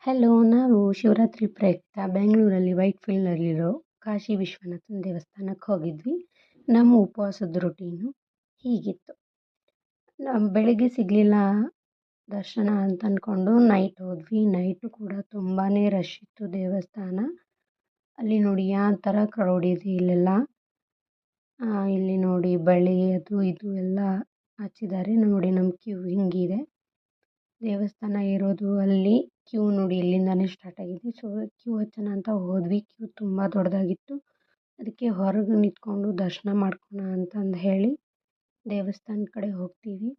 Hello, ನಾವು ಶಿವರಾತ್ರಿ ಪ್ರಯುಕ್ತ ಬೆಂಗಳೂರಲ್ಲಿ ವೈಟ್‌ಫೀಲ್ಡ್‌ನಲ್ಲಿರೋ ಕಾಶಿ ವಿಶ್ವನಾಥನ ದೇವಸ್ಥಾನಕ್ಕೆ ಹೋಗಿದ್ವಿ. ನಮ್ಮ ಉಪವಾಸದ ರೂಟೀನು ಹೀಗಿತ್ತು. ಬೆಳಿಗ್ಗೆ ಸಿಗಲಿಲ್ಲ ದರ್ಶನ ಅಂತ ಅಂದ್ಕೊಂಡು ನೈಟ್ ಹೋದ್ವಿ. ನೈಟು ಕೂಡ ತುಂಬಾ ರಶ್ ಇತ್ತು ದೇವಸ್ಥಾನ. ಅಲ್ಲಿ ನೋಡಿ ಯಾವ ಥರ ಕ್ರೌಡ್ ಇದೆ ಇಲ್ಲೆಲ್ಲ. ಇಲ್ಲಿ ನೋಡಿ ಬಳಿ ಅದು ಇದು ಎಲ್ಲ ಹಚ್ಚಿದ್ದಾರೆ. ನೋಡಿ ನಮ್ಮ ಕ್ಯೂ ಹಿಂಗಿದೆ. ದೇವಸ್ಥಾನ ಇರೋದು ಅಲ್ಲಿ. ಕ್ಯೂ ನೋಡಿ ಇಲ್ಲಿಂದಾನೇ ಸ್ಟಾರ್ಟ್ ಆಗಿದೆ. ಸೊ ಕ್ಯೂ ಹಚ್ಚೋಣ ಅಂತ ಹೋದ್ವಿ. ಕ್ಯೂ ತುಂಬ ದೊಡ್ಡದಾಗಿತ್ತು. ಅದಕ್ಕೆ ಹೊರಗೆ ನಿಂತ್ಕೊಂಡು ದರ್ಶನ ಮಾಡ್ಕೋಣ ಅಂತಂದು ಹೇಳಿ ದೇವಸ್ಥಾನದ ಕಡೆ ಹೋಗ್ತೀವಿ.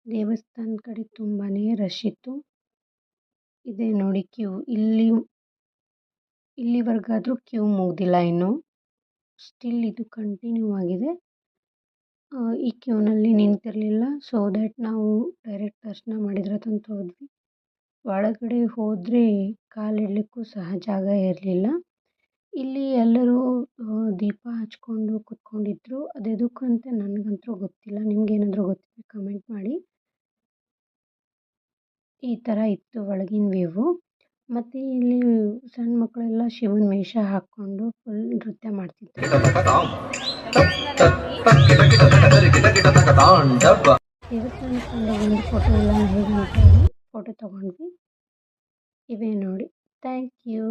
ದೇವಸ್ಥಾನದ ಕಡೆ ತುಂಬಾ ರಶ್ ಇತ್ತು. ಇದೆ ನೋಡಿ ಕ್ಯೂ. ಇಲ್ಲಿವರೆಗಾದರೂ ಕ್ಯೂ ಮುಗ್ದಿಲ್ಲ ಇನ್ನೂ. ಸ್ಟಿಲ್ ಇದು ಕಂಟಿನ್ಯೂ ಆಗಿದೆ. ಈ ಕ್ಯೂನಲ್ಲಿ ನಿಂತಿರಲಿಲ್ಲ. ಸೊ ದ್ಯಾಟ್ ನಾವು ಡೈರೆಕ್ಟ್ ದರ್ಶನ ಮಾಡಿದ್ರಂತ ಹೋದ್ವಿ. ಒಳಗಡೆ ಹೋದರೆ ಕಾಲಿಡಲಿಕ್ಕೂ ಸಹ ಜಾಗ ಇರಲಿಲ್ಲ. ಇಲ್ಲಿ ಎಲ್ಲರೂ ದೀಪ ಹಚ್ಕೊಂಡು ಕೂತ್ಕೊಂಡಿದ್ರು. ಅದೆದಕ್ಕಂತ ನನಗಂತೂ ಗೊತ್ತಿಲ್ಲ. ನಿಮ್ಗೇನಾದರೂ ಗೊತ್ತಿದ್ರೆ ಕಮೆಂಟ್ ಮಾಡಿ. ಈ ಥರ ಇತ್ತು ಒಳಗಿನ ವ್ಯೂವು. ಮತ್ತು ಇಲ್ಲಿ ಸಣ್ಣ ಮಕ್ಕಳೆಲ್ಲ ಶಿವನ ವೇಷ ಹಾಕ್ಕೊಂಡು ಫುಲ್ ನೃತ್ಯ ಮಾಡ್ತಿದ್ರು. ದೇವಸ್ಥಾನದಿಂದ ಒಂದು ಫೋಟೋ ಎಲ್ಲ ಹೇಗೆ ಫೋಟೋ ತೊಗೊಂಡ್ವಿ. ಇವೇ ನೋಡಿ. Thank you.